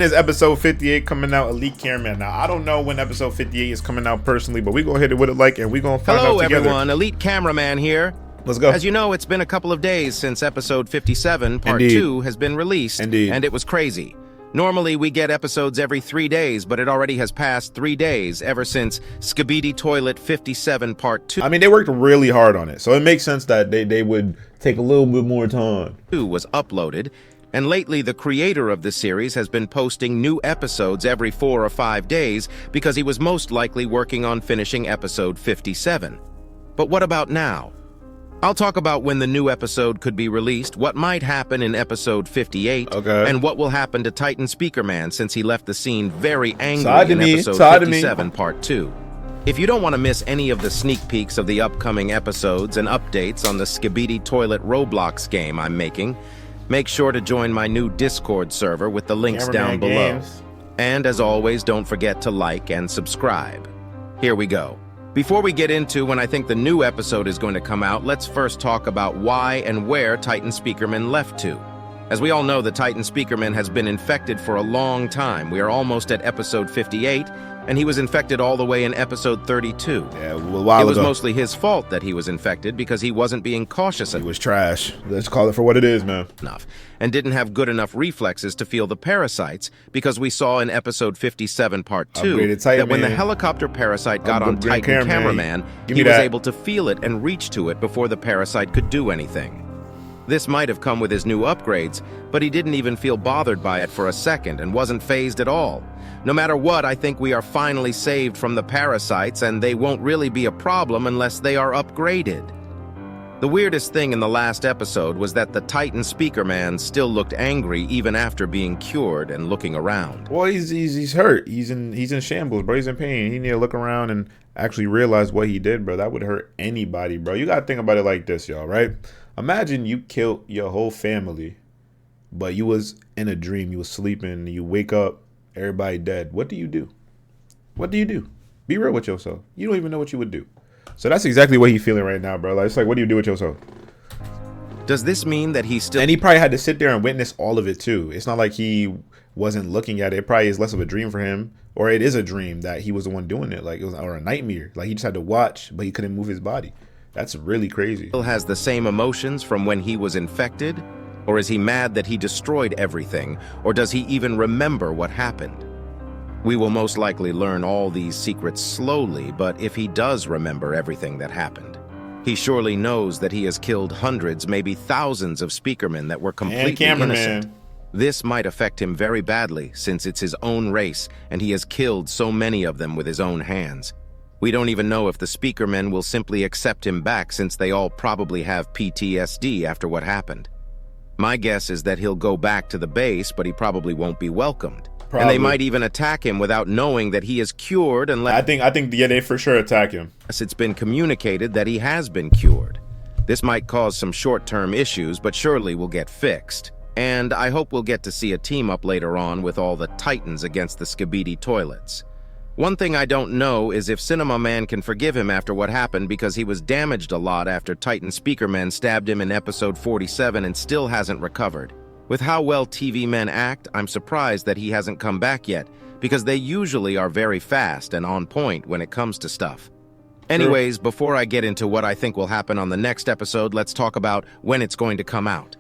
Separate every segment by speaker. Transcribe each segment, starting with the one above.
Speaker 1: Is episode 58 coming out, Elite Cameraman. Now, I don't know when episode 58 is coming out personally, but we go hit it with a like and we gonna find out together.
Speaker 2: Hello, everyone. Elite Cameraman here.
Speaker 1: Let's go.
Speaker 2: As you know, it's been a couple of days since episode 57, part 2, has been released.
Speaker 1: Indeed.
Speaker 2: And it was crazy. Normally, we get episodes every 3 days, but it already has passed 3 days ever since Skibidi Toilet 57, part 2.
Speaker 1: I mean, they worked really hard on it, so it makes sense that they would take a little bit more time.
Speaker 2: Was uploaded. And lately, the creator of the series has been posting new episodes every 4 or 5 days because he was most likely working on finishing episode 57. But what about now? I'll talk about when the new episode could be released, what might happen in episode 58, and what will happen to Titan Speakerman since he left the scene very angry in episode 57, part 2. If you don't want to miss any of the sneak peeks of the upcoming episodes and updates on the Skibidi Toilet Roblox game I'm making, make sure to join my new Discord server with the links down below. And as always, don't forget to like and subscribe. Here we go. Before we get into when I think the new episode is going to come out, let's first talk about why and where Titan Speakerman left to. As we all know, the Titan Speakerman has been infected for a long time. We are almost at episode 58, and he was infected all the way in episode 32.
Speaker 1: Yeah, a while ago.
Speaker 2: It was mostly his fault that he was infected because he wasn't being cautious enough.
Speaker 1: He was trash. Let's call it for what it is, man.
Speaker 2: And didn't have good enough reflexes to feel the parasites because we saw in episode 57, part 2, that when the helicopter parasite got on Titan Cameraman, he was able to feel it and reach to it before the parasite could do anything. This might have come with his new upgrades, but he didn't even feel bothered by it for a second and wasn't fazed at all. No matter what, I think we are finally saved from the parasites, and they won't really be a problem unless they are upgraded. The weirdest thing in the last episode was that the Titan Speakerman still looked angry even after being cured and looking around.
Speaker 1: Well, he's hurt. He's in shambles, bro. He's in pain. He need to look around and actually realize what he did, bro. That would hurt anybody, bro. You gotta think about it like this, y'all, right? Imagine you killed your whole family, but you was in a dream. You was sleeping. You wake up, everybody dead. What do you do? What do you do? Be real with yourself. You don't even know what you would do. So that's exactly what he's feeling right now, bro. Like, it's like, what do you do with yourself?
Speaker 2: Does this mean that he's still...
Speaker 1: And he probably had to sit there and witness all of it, too. It's not like he wasn't looking at it. It probably is less of a dream for him. Or it is a dream that he was the one doing it. Like, it was or a nightmare. Like, he just had to watch, but he couldn't move his body. That's really crazy.
Speaker 2: Still has the same emotions from when he was infected? Or is he mad that he destroyed everything? Or does he even remember what happened? We will most likely learn all these secrets slowly, but if he does remember everything that happened, he surely knows that he has killed hundreds, maybe thousands of Speakermen that were completely innocent. This might affect him very badly since it's his own race and he has killed so many of them with his own hands. We don't even know if the Speakermen will simply accept him back since they all probably have PTSD after what happened. My guess is that he'll go back to the base, but he probably won't be welcomed. And they might even attack him without knowing that he is cured unless...
Speaker 1: I think yeah, they for sure attack him.
Speaker 2: It's been communicated that he has been cured. This might cause some short-term issues, but surely will get fixed. And I hope we'll get to see a team-up later on with all the Titans against the Skibidi Toilets. One thing I don't know is if Cinema Man can forgive him after what happened because he was damaged a lot after Titan Speakerman stabbed him in episode 47 and still hasn't recovered. With how well TV men act, I'm surprised that he hasn't come back yet, because they usually are very fast and on point when it comes to stuff. Anyways, before I get into what I think will happen on the next episode, let's talk about when it's going to come out.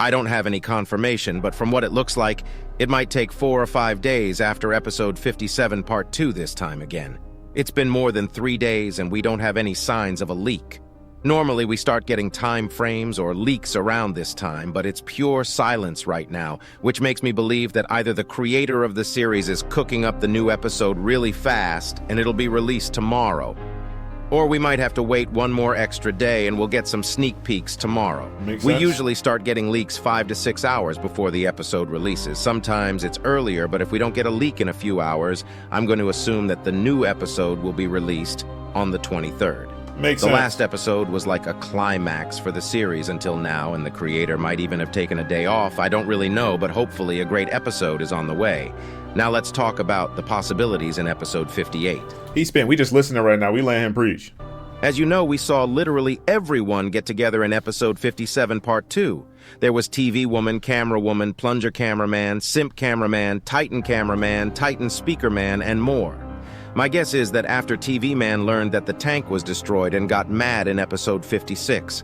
Speaker 2: I don't have any confirmation, but from what it looks like, it might take 4 or 5 days after episode 57 part 2 this time again. It's been more than 3 days and we don't have any signs of a leak. Normally, we start getting time frames or leaks around this time, but it's pure silence right now, which makes me believe that either the creator of the series is cooking up the new episode really fast and it'll be released tomorrow, or we might have to wait one more extra day and we'll get some sneak peeks tomorrow. We usually start getting leaks 5 to 6 hours before the episode releases. Sometimes it's earlier, but if we don't get a leak in a few hours, I'm going to assume that the new episode will be released on the 23rd. The last episode was like a climax for the series until now, and the creator might even have taken a day off. I don't really know, but hopefully a great episode is on the way. Now let's talk about the possibilities in episode 58.
Speaker 1: We just listening right now. We let him preach.
Speaker 2: As you know, we saw literally everyone get together in episode 57 part 2. There was TV woman, camera woman, plunger cameraman, simp cameraman, Titan cameraman, Titan speakerman, and more. My guess is that after TV Man learned that the tank was destroyed and got mad in episode 56,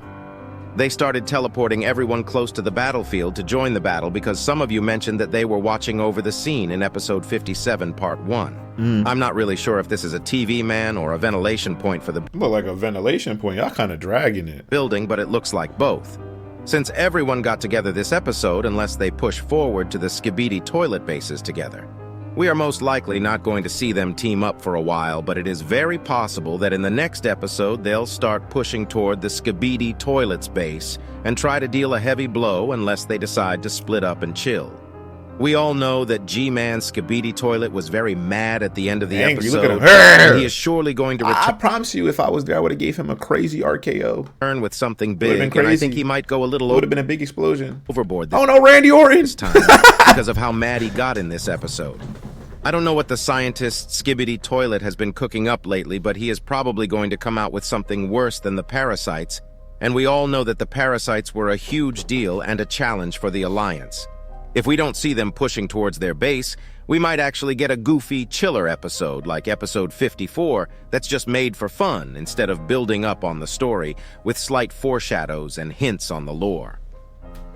Speaker 2: they started teleporting everyone close to the battlefield to join the battle because some of you mentioned that they were watching over the scene in episode 57 part 1. I'm not really sure if this is a TV man or a ventilation point for the
Speaker 1: Look like a ventilation point. Y'all kind of dragging it.
Speaker 2: building, but it looks like both. Since everyone got together this episode, unless they push forward to the Skibidi toilet bases together. We are most likely not going to see them team up for a while, but it is very possible that in the next episode they'll start pushing toward the Skibidi toilets base and try to deal a heavy blow unless they decide to split up and chill. We all know that G-Man's Skibidi toilet was very mad at the end of the
Speaker 1: Angry, look
Speaker 2: episode,
Speaker 1: at him.
Speaker 2: and he is surely going to
Speaker 1: I promise you, if I was there, I would have gave him a crazy RKO.
Speaker 2: return with something
Speaker 1: been
Speaker 2: big,
Speaker 1: crazy.
Speaker 2: and I think he might go a little
Speaker 1: Would have been a big explosion.
Speaker 2: overboard
Speaker 1: Oh no, Randy Orton!
Speaker 2: this time because of how mad he got in this episode. I don't know what the scientist Skibidi toilet has been cooking up lately, but he is probably going to come out with something worse than the parasites, and we all know that the parasites were a huge deal and a challenge for the Alliance. If we don't see them pushing towards their base, we might actually get a goofy, chiller episode like episode 54 that's just made for fun instead of building up on the story with slight foreshadows and hints on the lore.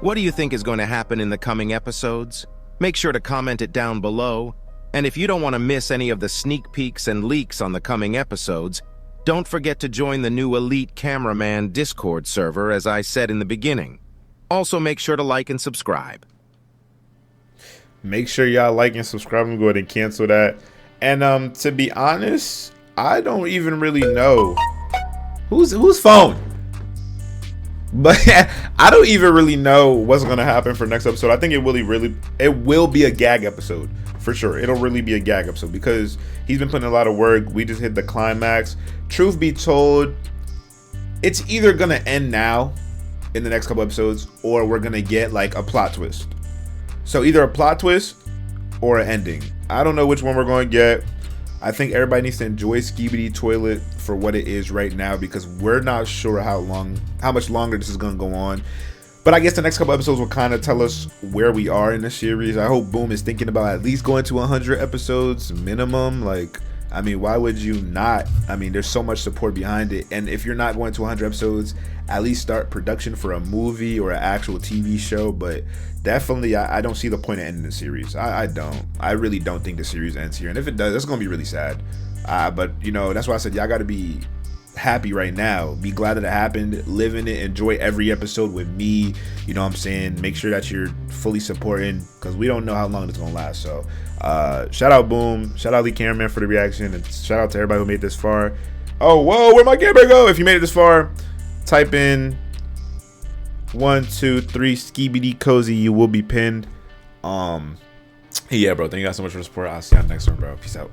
Speaker 2: What do you think is going to happen in the coming episodes? Make sure to comment it down below. And if you don't want to miss any of the sneak peeks and leaks on the coming episodes, don't forget to join the new Elite Cameraman Discord server, as I said in the beginning. Also, make sure to like and subscribe.
Speaker 1: Make sure y'all like and subscribe. I'm going to cancel that. And to be honest, I don't even really know whose phone. But I don't even really know what's gonna happen for next episode. I think it will be a gag episode for sure. It'll really be a gag episode because he's been putting a lot of work. We just hit the climax. Truth be told, it's either gonna end now in the next couple episodes, or we're gonna get like a plot twist. So either a plot twist or an ending. I don't know which one we're going to get. I think everybody needs to enjoy Skibidi Toilet for what it is right now because we're not sure how much longer this is going to go on. But I guess the next couple episodes will kind of tell us where we are in the series. I hope Boom is thinking about at least going to 100 episodes minimum. Like, I mean, why would you not? I mean, there's so much support behind it. And if you're not going to 100 episodes, at least start production for a movie or an actual TV show. But definitely, I don't see the point of ending the series. I don't. I really don't think the series ends here. And if it does, that's going to be really sad. But, you know, that's why I said y'all got to be happy right now. Be glad that it happened. Live in it. Enjoy every episode with me. You know what I'm saying? Make sure that you're fully supporting because we don't know how long it's going to last. So shout out Boom. Shout out Lee Cameraman for the reaction. And shout out to everybody who made this far. Oh, whoa. Where'd my camera go? If you made it this far, type in 1, 2, 3 Skibidi Cozy. You will be pinned. Yeah, bro. Thank you guys so much for the support. I'll see you on the next one, bro. Peace out.